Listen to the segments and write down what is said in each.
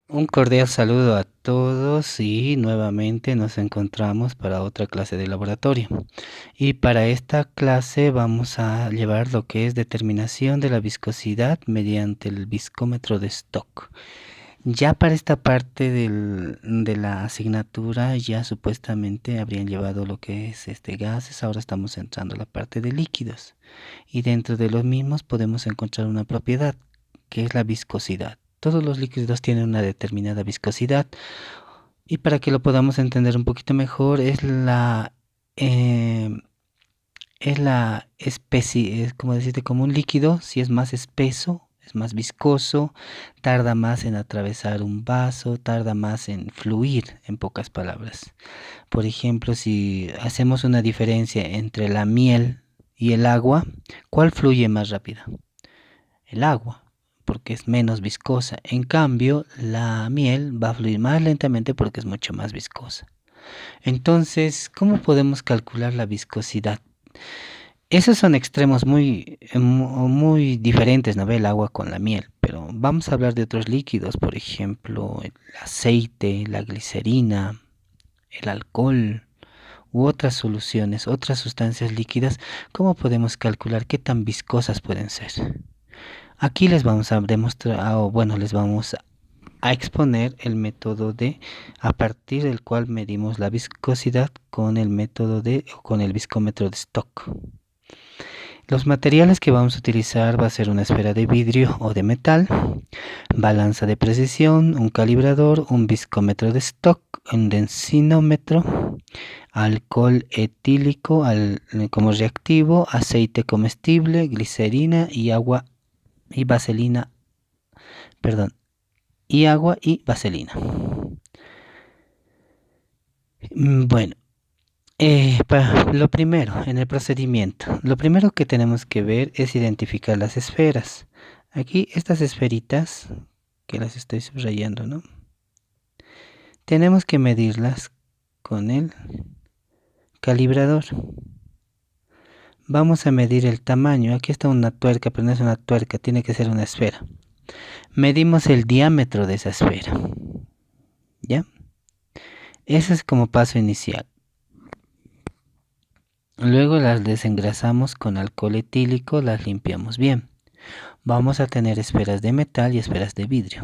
Un cordial saludo a todos y nuevamente nos encontramos para otra clase de laboratorio. Y para esta clase vamos a llevar lo que es determinación de la viscosidad mediante el viscómetro de Stock. Ya para esta parte de la asignatura ya supuestamente habrían llevado lo que es gases, ahora estamos entrando a la parte de líquidos. Y dentro de los mismos podemos encontrar una propiedad que es la viscosidad. Todos los líquidos tienen una determinada viscosidad y para que lo podamos entender un poquito mejor eh, es la especie, es como decirte, como un líquido, si es más espeso, es más viscoso, tarda más en atravesar un vaso, tarda más en fluir, en pocas palabras. Por ejemplo, si hacemos una diferencia entre la miel y el agua, ¿cuál fluye más rápido? El agua, porque es menos viscosa. En cambio, la miel va a fluir más lentamente porque es mucho más viscosa. Entonces, ¿cómo podemos calcular la viscosidad? Esos son extremos muy diferentes, ¿no ve? El agua con la miel, pero vamos a hablar de otros líquidos, por ejemplo, el aceite, la glicerina, el alcohol u otras soluciones, otras sustancias líquidas. ¿Cómo podemos calcular qué tan viscosas pueden ser? Aquí les vamos a demostrar, o bueno, les vamos a exponer el método a partir del cual medimos la viscosidad con el método con el viscómetro de Stock. Los materiales que vamos a utilizar va a ser una esfera de vidrio o de metal, balanza de precisión, un calibrador, un viscómetro de Stock, un densinómetro, alcohol etílico como reactivo, aceite comestible, glicerina y agua y vaselina, perdón, y agua y vaselina. Bueno, lo primero, en el procedimiento, lo primero que tenemos que ver es identificar las esferas. Aquí estas esferitas, que las estoy subrayando, ¿no? Tenemos que medirlas con el calibrador. Vamos a medir el tamaño. Aquí está una tuerca, pero no es una tuerca, tiene que ser una esfera. Medimos el diámetro de esa esfera. ¿Ya? Ese es como paso inicial. Luego las desengrasamos con alcohol etílico, las limpiamos bien. Vamos a tener esferas de metal y esferas de vidrio.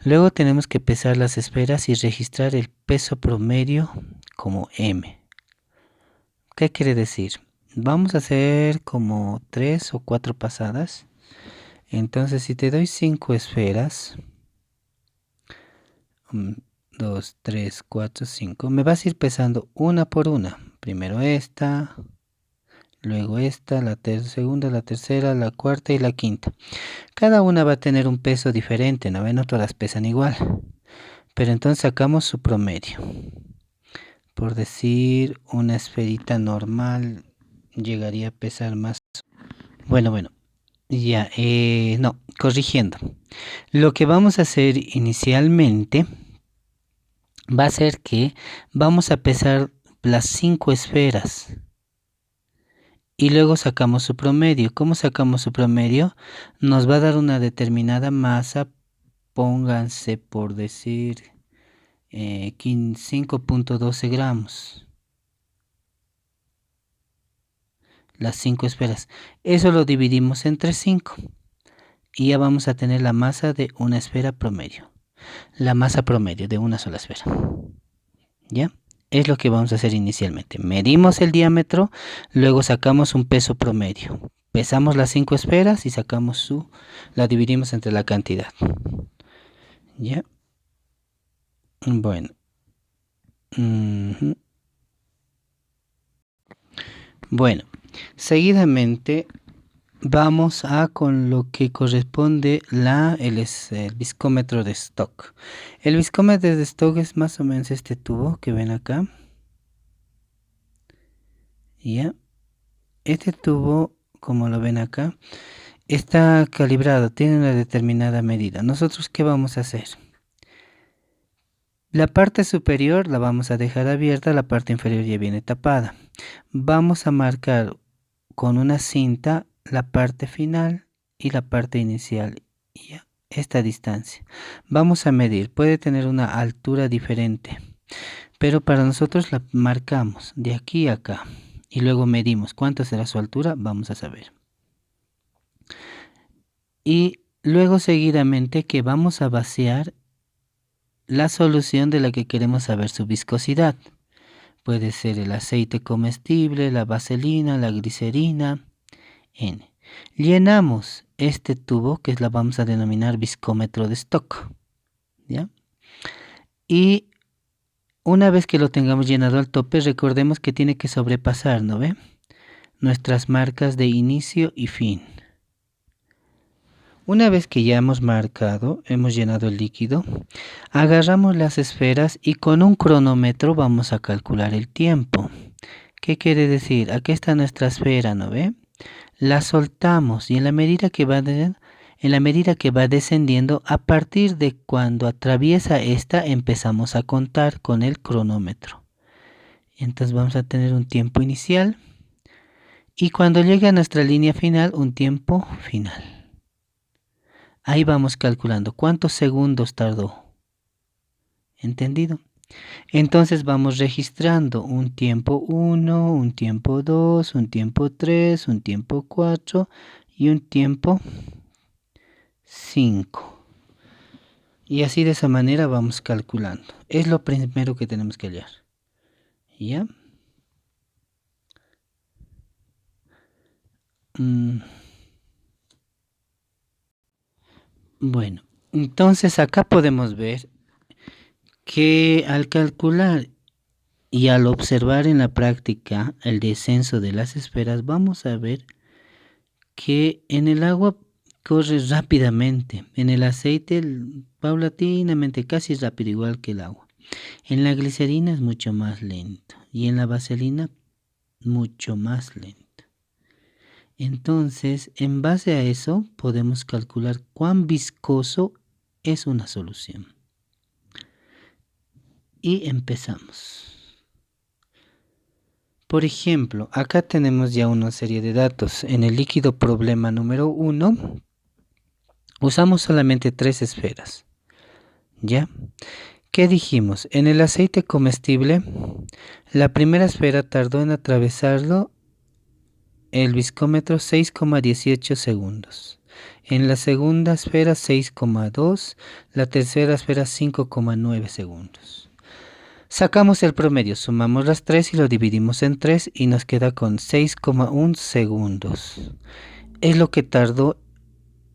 Luego tenemos que pesar las esferas y registrar el peso promedio como M. ¿Qué quiere decir? Vamos a hacer como 3 o 4 pasadas. Entonces si te doy 5 esferas, 2, 3, 4, 5, me vas a ir pesando una por una. Primero esta, luego esta, la segunda, la tercera, la cuarta y la quinta. Cada una va a tener un peso diferente, ¿no ven? No todas pesan igual. Pero entonces sacamos su promedio. Por decir, una esferita normal llegaría a pesar más. Bueno, ya, no, corrigiendo. Lo que vamos a hacer inicialmente va a ser que vamos a pesar las 5 esferas y luego sacamos su promedio. ¿Cómo sacamos su promedio? Nos va a dar una determinada masa, pónganse por decir 5.12 gramos. Las 5 esferas. Eso lo dividimos entre 5 y ya vamos a tener la masa de una esfera promedio. La masa promedio de una sola esfera. ¿Ya? Es lo que vamos a hacer inicialmente. Medimos el diámetro, luego sacamos un peso promedio. Pesamos las 5 esferas y sacamos la dividimos entre la cantidad. ¿Ya? Bueno. Bueno, seguidamente vamos a con lo que corresponde el viscómetro de Stock. El viscómetro de Stock es más o menos este tubo que ven acá. ¿Ya? Este tubo, como lo ven acá, está calibrado, tiene una determinada medida. ¿Nosotros qué vamos a hacer? La parte superior la vamos a dejar abierta, la parte inferior ya viene tapada. Vamos a marcar con una cinta la parte final y la parte inicial. esta distancia. Vamos a medir, puede tener una altura diferente, pero para nosotros la marcamos de aquí a acá y luego medimos cuánto será su altura, vamos a saber. Y luego seguidamente que vamos a vaciar la solución de la que queremos saber su viscosidad. Puede ser el aceite comestible, la vaselina, la glicerina, N. Llenamos este tubo, que la vamos a denominar viscómetro de stock, ¿ya? Y una vez que lo tengamos llenado al tope, recordemos que tiene que sobrepasar, ¿no ve? Nuestras marcas de inicio y fin. Una vez que ya hemos marcado, hemos llenado el líquido, agarramos las esferas y con un cronómetro vamos a calcular el tiempo. ¿Qué quiere decir? Aquí está nuestra esfera, ¿no ve? La soltamos y en la medida que va descendiendo, a partir de cuando atraviesa esta, empezamos a contar con el cronómetro. Entonces vamos a tener un tiempo inicial y cuando llegue a nuestra línea final, un tiempo final. Ahí vamos calculando cuántos segundos tardó. ¿Entendido? Entonces vamos registrando un tiempo 1, un tiempo 2, un tiempo 3, un tiempo 4 y un tiempo 5. Y así de esa manera vamos calculando. Es lo primero que tenemos que hallar. ¿Ya? Bueno, entonces acá podemos ver que al calcular y al observar en la práctica el descenso de las esferas, vamos a ver que en el agua corre rápidamente, en el aceite paulatinamente, casi rápido, igual que el agua. En la glicerina es mucho más lento y en la vaselina mucho más lento. Entonces, en base a eso, podemos calcular cuán viscoso es una solución. Y empezamos. Por ejemplo, acá tenemos ya una serie de datos. En el líquido problema número 1, usamos solamente 3 esferas. ¿Ya? ¿Qué dijimos? En el aceite comestible, la primera esfera tardó en atravesarlo el viscómetro 6,18 segundos. En la segunda esfera 6,2, la tercera esfera 5,9 segundos. Sacamos el promedio, sumamos las 3 y lo dividimos en 3 y nos queda con 6,1 segundos. Es lo que tardó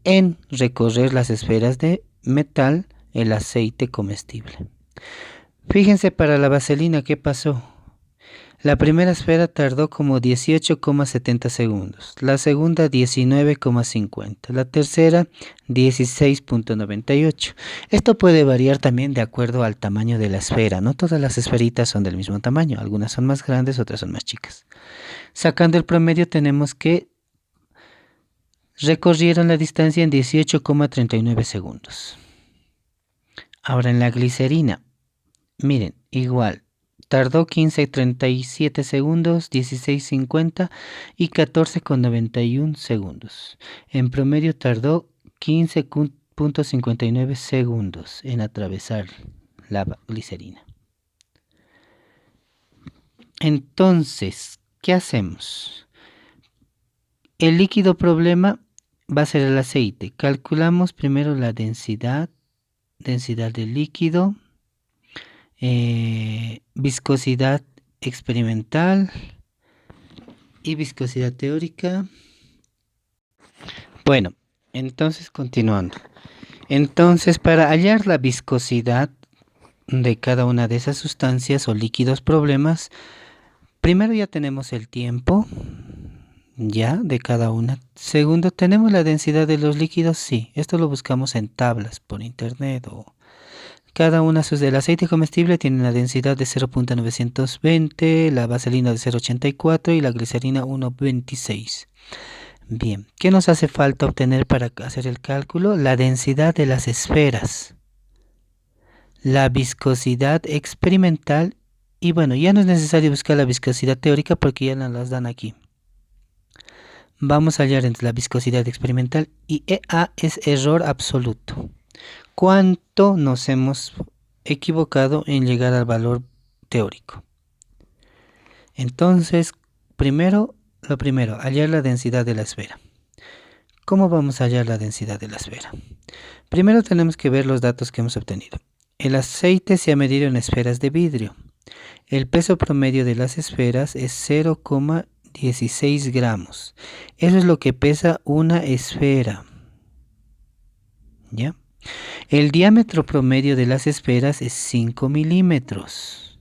en recorrer las esferas de metal el aceite comestible. Fíjense para la vaselina, ¿qué pasó? La primera esfera tardó como 18,70 segundos, la segunda 19,50, la tercera 16,98. Esto puede variar también de acuerdo al tamaño de la esfera, no todas las esferitas son del mismo tamaño, algunas son más grandes, otras son más chicas. Sacando el promedio tenemos que recorrieron la distancia en 18,39 segundos. Ahora en la glicerina, miren, igual. Tardó 15,37 segundos, 16,50 y 14,91 segundos. En promedio tardó 15,59 segundos en atravesar la glicerina. Entonces, ¿qué hacemos? El líquido problema va a ser el aceite. Calculamos primero la densidad del líquido. Viscosidad experimental y viscosidad teórica. Bueno, entonces continuando. Entonces, para hallar la viscosidad de cada una de esas sustancias o líquidos problemas, primero ya tenemos el tiempo ya de cada una. Segundo, tenemos la densidad de los líquidos. Sí, esto lo buscamos en tablas por internet o cada una del aceite comestible tiene una densidad de 0,920, la vaselina de 0,84 y la glicerina 1,26. Bien, ¿qué nos hace falta obtener para hacer el cálculo? La densidad de las esferas, la viscosidad experimental y bueno, ya no es necesario buscar la viscosidad teórica porque ya nos las dan aquí. Vamos a hallar entre la viscosidad experimental y EA es error absoluto. ¿Cuánto nos hemos equivocado en llegar al valor teórico? Entonces, lo primero, hallar la densidad de la esfera. ¿Cómo vamos a hallar la densidad de la esfera? Primero tenemos que ver los datos que hemos obtenido. El aceite se ha medido en esferas de vidrio. El peso promedio de las esferas es 0,16 gramos. Eso es lo que pesa una esfera. ¿Ya? El diámetro promedio de las esferas es 5 milímetros.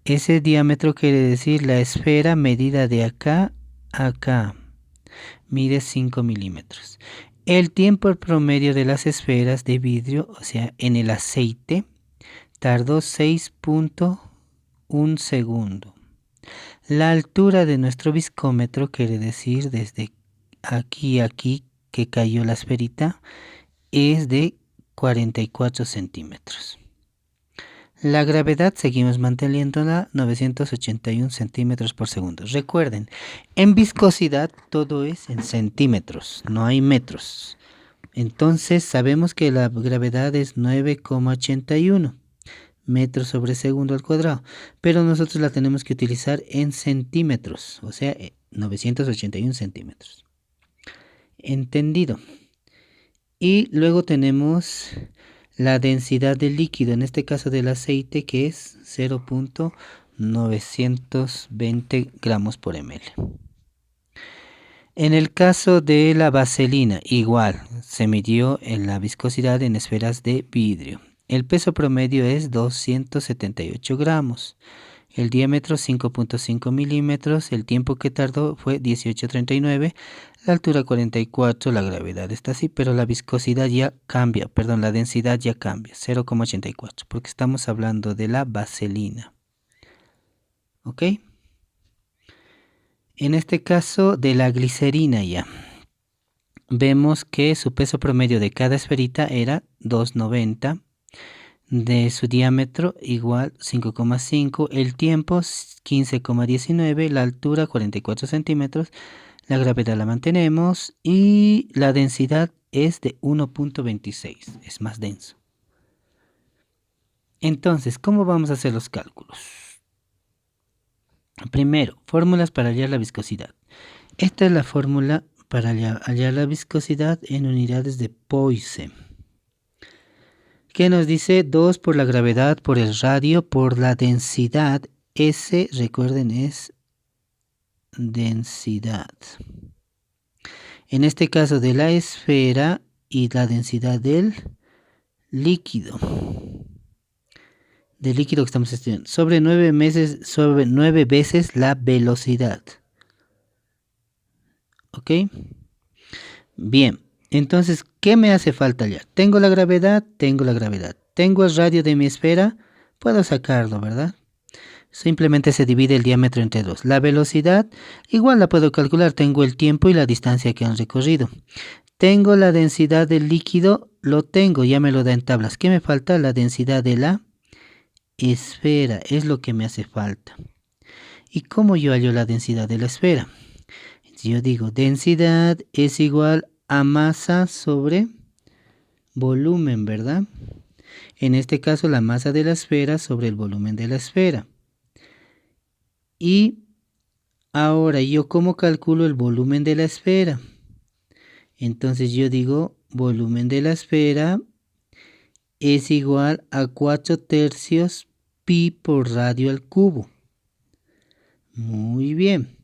Ese diámetro quiere decir la esfera medida de acá a acá. Mide 5 milímetros. El tiempo promedio de las esferas de vidrio, o sea, en el aceite, tardó 6.1 segundo. La altura de nuestro viscómetro, quiere decir desde aquí a aquí que cayó la esferita, es de 44 centímetros. La gravedad seguimos manteniéndola 981 centímetros por segundo. Recuerden, en viscosidad todo es en centímetros, no hay metros. Entonces sabemos que la gravedad es 9,81 metros sobre segundo al cuadrado, pero nosotros la tenemos que utilizar en centímetros, o sea, 981 centímetros. Entendido. Y luego tenemos la densidad del líquido, en este caso del aceite, que es 0.920 gramos por ml. En el caso de la vaselina, igual, se midió en la viscosidad en esferas de vidrio. El peso promedio es 278 gramos. El diámetro 5.5 milímetros, el tiempo que tardó fue 18.39, la altura 44, la gravedad está así, pero la viscosidad ya cambia, perdón, la densidad ya cambia, 0,84, porque estamos hablando de la vaselina. ¿Ok? En este caso de la glicerina ya, vemos que su peso promedio de cada esferita era 290, de su diámetro igual 5,5, el tiempo 15,19, la altura 44 centímetros, la gravedad la mantenemos y la densidad es de 1.26, es más denso. Entonces, ¿cómo vamos a hacer los cálculos? Primero, fórmulas para hallar la viscosidad. Esta es la fórmula para hallar la viscosidad en unidades de Poisson. ¿Qué nos dice? 2 por la gravedad, por el radio, por la densidad. S, recuerden, es densidad. En este caso de la esfera y la densidad del líquido. Del líquido que estamos estudiando. Sobre 9 veces la velocidad. ¿Ok? Bien. Entonces, ¿qué me hace falta hallar? Tengo la gravedad. Tengo el radio de mi esfera, puedo sacarlo, ¿verdad? Simplemente se divide el diámetro entre 2. La velocidad, igual la puedo calcular, tengo el tiempo y la distancia que han recorrido. Tengo la densidad del líquido, lo tengo, ya me lo da en tablas. ¿Qué me falta? La densidad de la esfera, es lo que me hace falta. ¿Y cómo yo hallo la densidad de la esfera? Yo digo, densidad es igual a masa sobre volumen, ¿verdad? En este caso, la masa de la esfera sobre el volumen de la esfera. Y ahora, ¿yo cómo calculo el volumen de la esfera? Entonces yo digo, volumen de la esfera es igual a 4/3 pi por radio al cubo. Muy bien.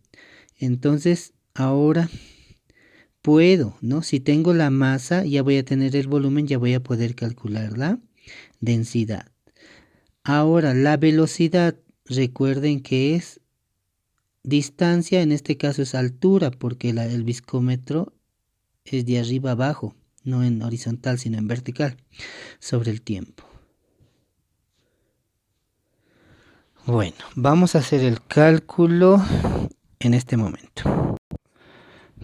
Entonces, ahora puedo, ¿no? Si tengo la masa, ya voy a tener el volumen, ya voy a poder calcular la densidad. Ahora, la velocidad, recuerden que es distancia, en este caso es altura, porque el viscómetro es de arriba abajo, no en horizontal, sino en vertical, sobre el tiempo. Bueno, vamos a hacer el cálculo en este momento.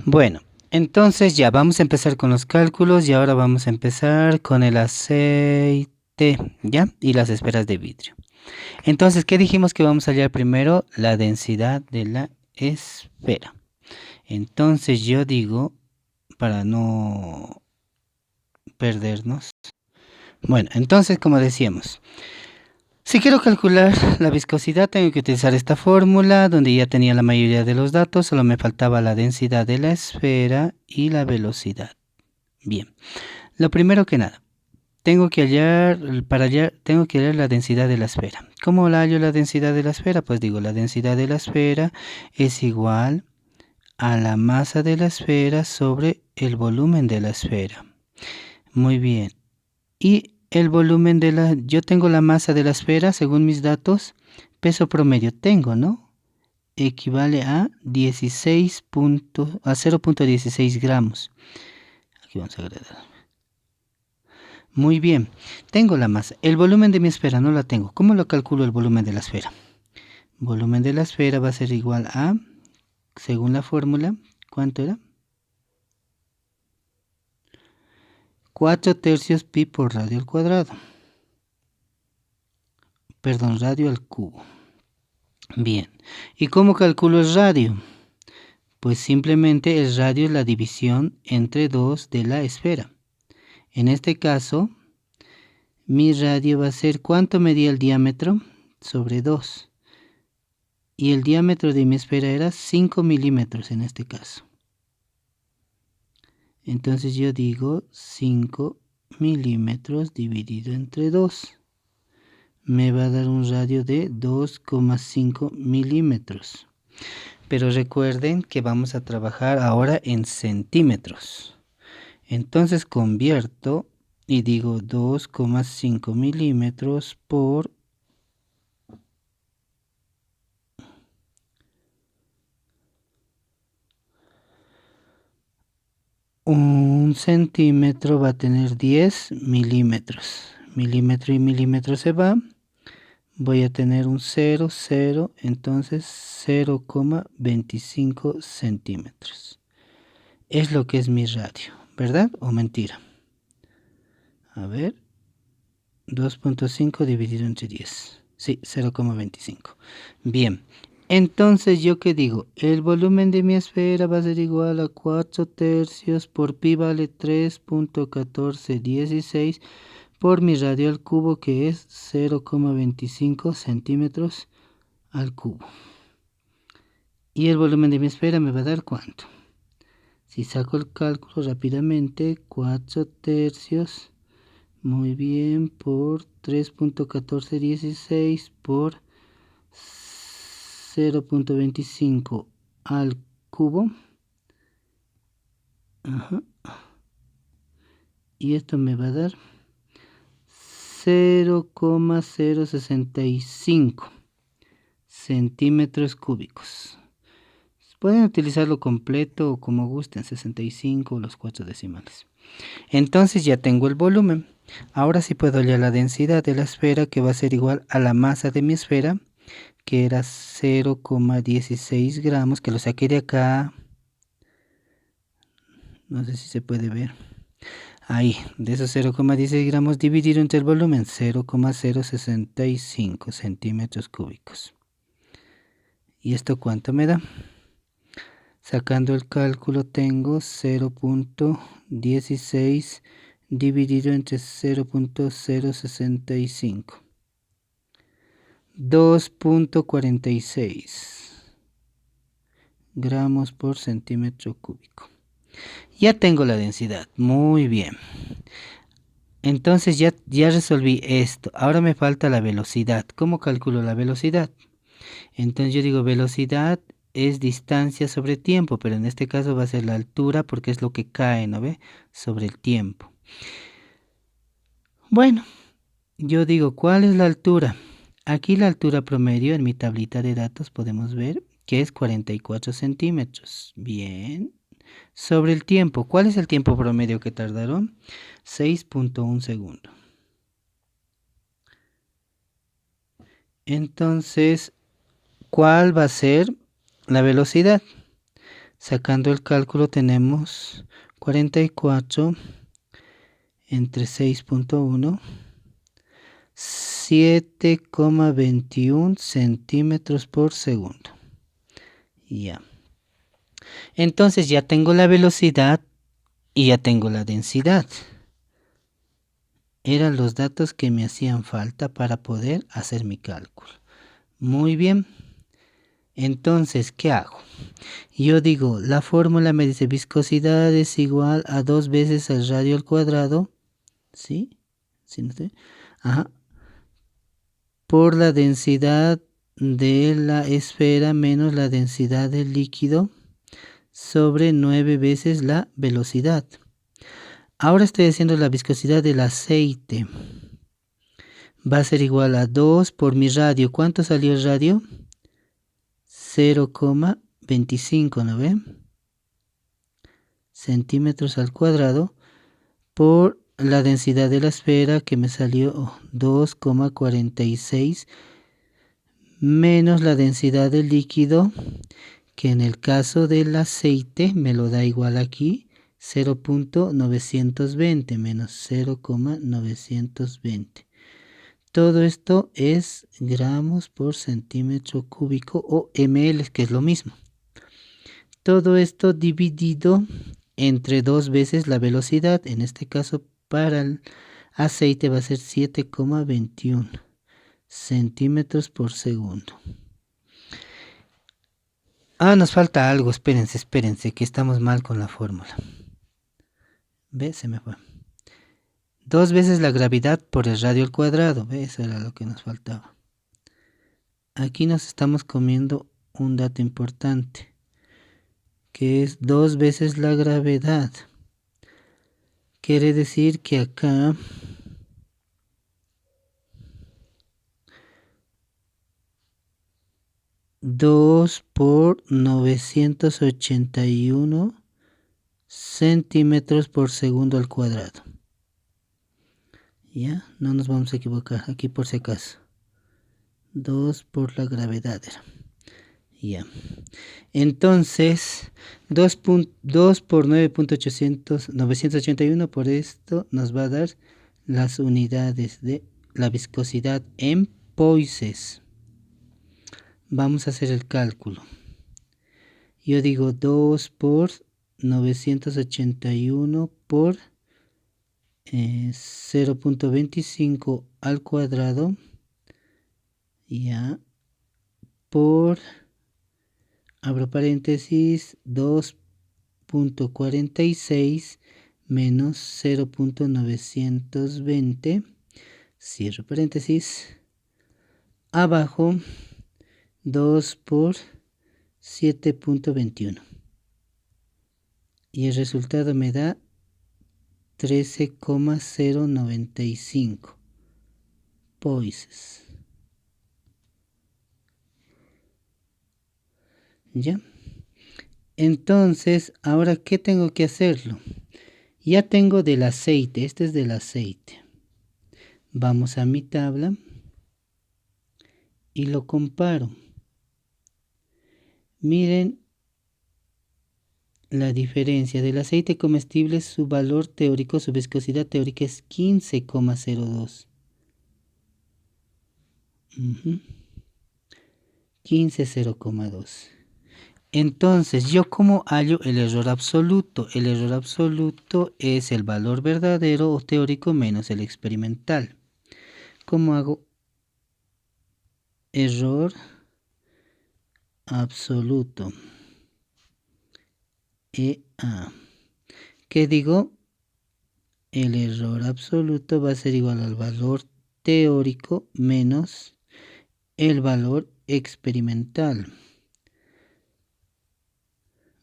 Bueno, entonces ya vamos a empezar con los cálculos y ahora vamos a empezar con el aceite, ¿ya? Y las esferas de vidrio. Entonces, ¿qué dijimos que vamos a hallar primero? La densidad de la esfera. Entonces yo digo, para no perdernos. Bueno, entonces como decíamos, si quiero calcular la viscosidad tengo que utilizar esta fórmula donde ya tenía la mayoría de los datos, solo me faltaba la densidad de la esfera y la velocidad. Bien, lo primero que nada, tengo que hallar la densidad de la esfera. ¿Cómo la hallo la densidad de la esfera? Pues digo, la densidad de la esfera es igual a la masa de la esfera sobre el volumen de la esfera. Muy bien. Y el volumen yo tengo la masa de la esfera según mis datos, peso promedio tengo, ¿no? Equivale a 0.16 gramos. Aquí vamos a agregar. Muy bien, tengo la masa. El volumen de mi esfera no la tengo. ¿Cómo lo calculo el volumen de la esfera? Volumen de la esfera va a ser igual a, según la fórmula, ¿cuánto era? 4/3 pi por radio al cuadrado. Perdón, radio al cubo. Bien, ¿y cómo calculo el radio? Pues simplemente el radio es la división entre 2 de la esfera. En este caso, mi radio va a ser, ¿cuánto medía el diámetro? Sobre 2. Y el diámetro de mi esfera era 5 milímetros en este caso. Entonces yo digo 5 milímetros dividido entre 2. Me va a dar un radio de 2,5 milímetros. Pero recuerden que vamos a trabajar ahora en centímetros. Entonces convierto y digo 2,5 milímetros por 1 centímetro va a tener 10 milímetros. Milímetro y milímetro se va. Voy a tener un 0, 0, entonces 0,25 centímetros. Es lo que es mi radio, ¿verdad o mentira? A ver, 2,5 dividido entre 10. Sí, 0,25. Bien, entonces yo qué digo, el volumen de mi esfera va a ser igual a 4/3 por pi vale 3,1416 por mi radio al cubo, que es 0,25 centímetros al cubo. Y el volumen de mi esfera me va a dar ¿cuánto? Si saco el cálculo rápidamente, 4/3, muy bien, por 3,1416 por 0,25 al cubo. Ajá. Y esto me va a dar 0,065 centímetros cúbicos. Pueden utilizarlo completo o como gusten, 65 o los 4 decimales. Entonces ya tengo el volumen. Ahora sí puedo hallar la densidad de la esfera, que va a ser igual a la masa de mi esfera, que era 0,16 gramos, que lo saqué de acá. No sé si se puede ver. Ahí, de esos 0,16 gramos dividido entre el volumen, 0,065 centímetros cúbicos. ¿Y esto cuánto me da? Sacando el cálculo tengo 0,16 dividido entre 0,065. 2,46 gramos por centímetro cúbico. Ya tengo la densidad, muy bien. Entonces ya resolví esto. Ahora me falta la velocidad. ¿Cómo calculo la velocidad? Entonces yo digo, velocidad es distancia sobre tiempo, pero en este caso va a ser la altura porque es lo que cae, ¿no ve? Sobre el tiempo. Bueno, yo digo, ¿cuál es la altura? Aquí la altura promedio en mi tablita de datos podemos ver que es 44 centímetros. Bien. Sobre el tiempo, ¿cuál es el tiempo promedio que tardaron? 6,1 segundos. Entonces, ¿cuál va a ser la velocidad? Sacando el cálculo tenemos 44 entre 6,1, 7,21 centímetros por segundo. Ya. Entonces ya tengo la velocidad y ya tengo la densidad. Eran los datos que me hacían falta para poder hacer mi cálculo. Muy bien. Entonces, ¿qué hago? Yo digo, la fórmula me dice viscosidad es igual a 2 veces el radio al cuadrado. ¿Sí? ¿Sí no sé? Ajá. Por la densidad de la esfera menos la densidad del líquido sobre 9 veces la velocidad. Ahora estoy haciendo la viscosidad del aceite. Va a ser igual a 2 por mi radio. ¿Cuánto salió el radio? 0,25, ¿no ven? Centímetros al cuadrado por la densidad de la esfera que me salió 2,46 menos la densidad del líquido que en el caso del aceite me lo da igual aquí 0,920 menos 0,920. Todo esto es gramos por centímetro cúbico o ml, que es lo mismo. Todo esto dividido entre 2 veces la velocidad. En este caso para el aceite va a ser 7,21 centímetros por segundo. Nos falta algo. Espérense, que estamos mal con la fórmula. ¿Ve? Se me fue. 2 veces la gravedad por el radio al cuadrado. ¿Ve? Eso era lo que nos faltaba. Aquí nos estamos comiendo un dato importante, que es 2 veces la gravedad. Quiere decir que acá dos por 981 centímetros por segundo al cuadrado. Ya, no nos vamos a equivocar aquí por si acaso. 2 por la gravedad era. Ya. Entonces, 2 por 9.981 por esto nos va a dar las unidades de la viscosidad en poises. Vamos a hacer el cálculo. Yo digo 2 por 981 por 0,25 al cuadrado, ya, por, abro paréntesis, 2,46 menos 0,920, cierro paréntesis, abajo 2 por 7,21. Y el resultado me da 13,095 poises. ¿Ya? Entonces, ahora, ¿qué tengo que hacerlo? Ya tengo del aceite, este es del aceite. Vamos a mi tabla y lo comparo. Miren la diferencia del aceite comestible, su valor teórico, su viscosidad teórica es 15,02. 15,0,2. Entonces, ¿yo cómo hallo el error absoluto? El error absoluto es el valor verdadero o teórico menos el experimental. ¿Cómo hago? Error absoluto. EA. ¿Qué digo? El error absoluto va a ser igual al valor teórico menos el valor experimental.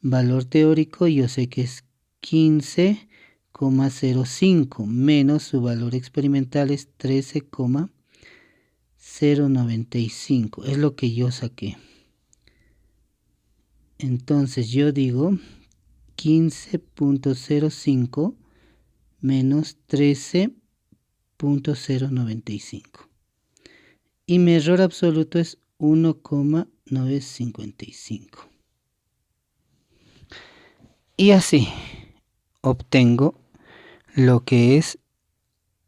Valor teórico yo sé que es 15,05 menos su valor experimental es 13,095. Es lo que yo saqué. Entonces yo digo 15,05 menos 13,095. Y mi error absoluto es 1,955. Y así obtengo lo que es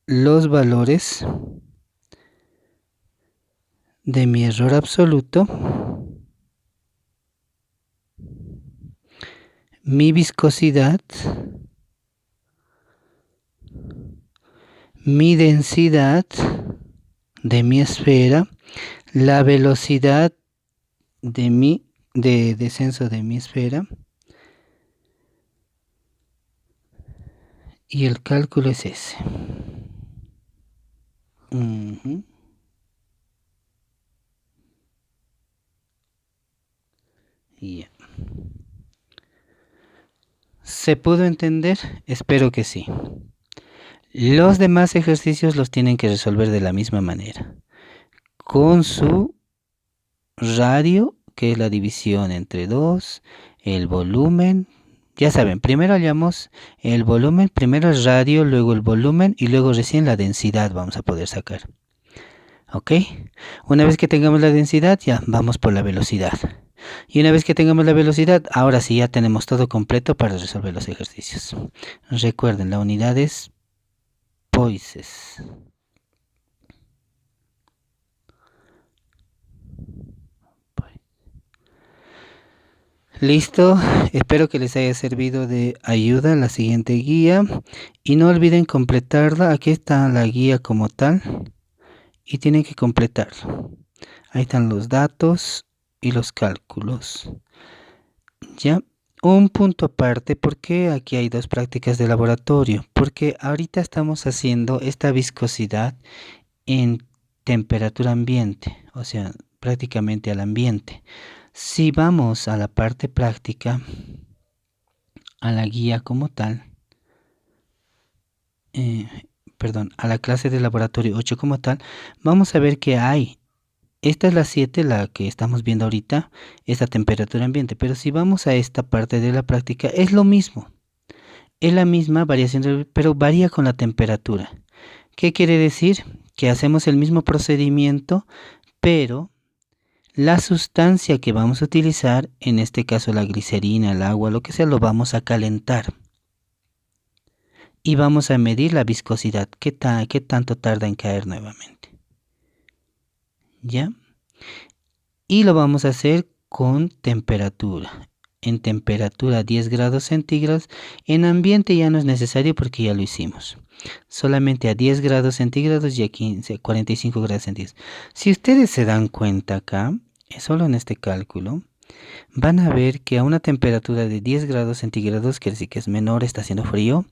los valores de mi error absoluto mi viscosidad, mi densidad de mi esfera, la velocidad de descenso de mi esfera, y el cálculo es ese. Yeah. ¿Se pudo entender? Espero que sí. Los demás ejercicios los tienen que resolver de la misma manera, con su radio, que es la división entre 2, el volumen. Ya saben, primero hallamos el volumen, primero el radio, luego el volumen y luego recién la densidad vamos a poder sacar. ¿Ok? Una vez que tengamos la densidad, ya vamos por la velocidad. Y una vez que tengamos la velocidad, ahora sí ya tenemos todo completo para resolver los ejercicios. Recuerden, la unidad es poises. Listo, espero que les haya servido de ayuda la siguiente guía y no olviden completarla. Aquí está la guía como tal y tienen que completarlo. Ahí están los datos y los cálculos. Ya, un punto aparte, porque aquí hay dos prácticas de laboratorio, porque ahorita estamos haciendo esta viscosidad en temperatura ambiente, o sea, prácticamente al ambiente. Si vamos a la parte práctica, a la guía como tal, a la clase de laboratorio 8 como tal, vamos a ver que hay, esta es la 7, la que estamos viendo ahorita, esta temperatura ambiente, pero si vamos a esta parte de la práctica, es lo mismo, es la misma variación, pero varía con la temperatura. ¿Qué quiere decir? Que hacemos el mismo procedimiento, pero la sustancia que vamos a utilizar, en este caso la glicerina, el agua, lo que sea, lo vamos a calentar. Y vamos a medir la viscosidad, qué tanto tarda en caer nuevamente. ¿Ya? Y lo vamos a hacer con temperatura. En temperatura 10 grados centígrados. En ambiente ya no es necesario porque ya lo hicimos. Solamente a 10 grados centígrados y a 45 grados centígrados. Si ustedes se dan cuenta acá, solo en este cálculo, van a ver que a una temperatura de 10 grados centígrados, que sí que es menor, está haciendo frío,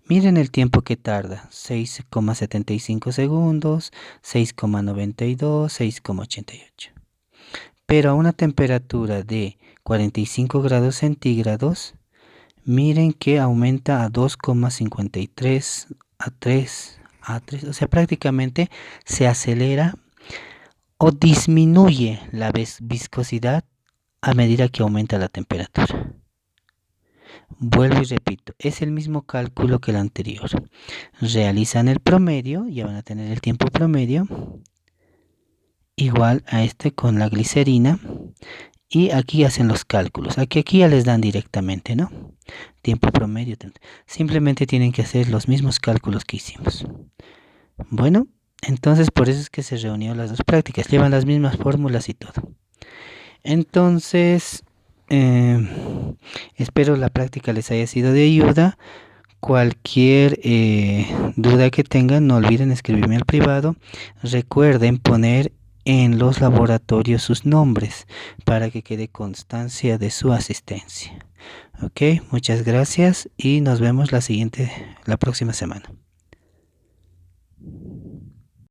miren el tiempo que tarda, 6,75 segundos, 6,92, 6,88. Pero a una temperatura de 45 grados centígrados, miren que aumenta a 2,53, a 3, o sea, prácticamente se acelera o disminuye la viscosidad a medida que aumenta la temperatura. Vuelvo y repito, es el mismo cálculo que el anterior. Realizan el promedio, ya van a tener el tiempo promedio, igual a este con la glicerina, y aquí hacen los cálculos. Aquí ya les dan directamente, ¿no? Tiempo promedio. Simplemente tienen que hacer los mismos cálculos que hicimos. Bueno, entonces por eso es que se reunieron las dos prácticas. Llevan las mismas fórmulas y todo. Entonces, espero la práctica les haya sido de ayuda. Cualquier duda que tengan, no olviden escribirme al privado. Recuerden poner en los laboratorios sus nombres para que quede constancia de su asistencia. Ok, muchas gracias y nos vemos la próxima semana.